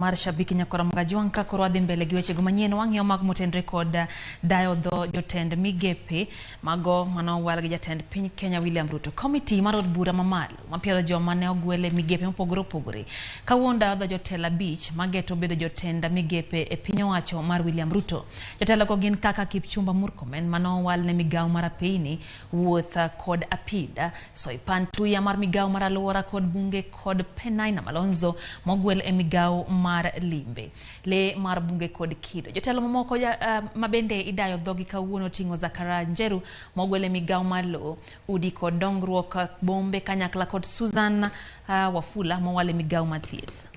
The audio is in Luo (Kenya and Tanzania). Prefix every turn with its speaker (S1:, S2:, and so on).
S1: Mar shabiki nyakora mgajuanka korwadhi mbele gi weche manyien wang'io mag motenre kod Piedho Jotend Migepe mago manowal gi jatend piny Kenya William Ruto. Komiti mar od bura mamalo mapielo joma ne ogwel e migepe mopogore opogore kawuono Piedho jotelo abich mageto bedo jotend migepe e piny owacho mar William Ruto. Jotelo go gin kaka Kipchumba Murkomen manowal ne migao mar apeyni, wuoth kod apida, Soipan Tuya mar migao mar aluora kod bunge kod Penaina Malonzo mogwel e migao mar limbe le mar bunge kod kido. Jotelo mamoko mabende idayo dhogi kawuono ting'o Zakara Njeru mogwele migao mar lo, udi kod dongruok bombe kanyakla kod Susan Wafula mowale migao mar thieth.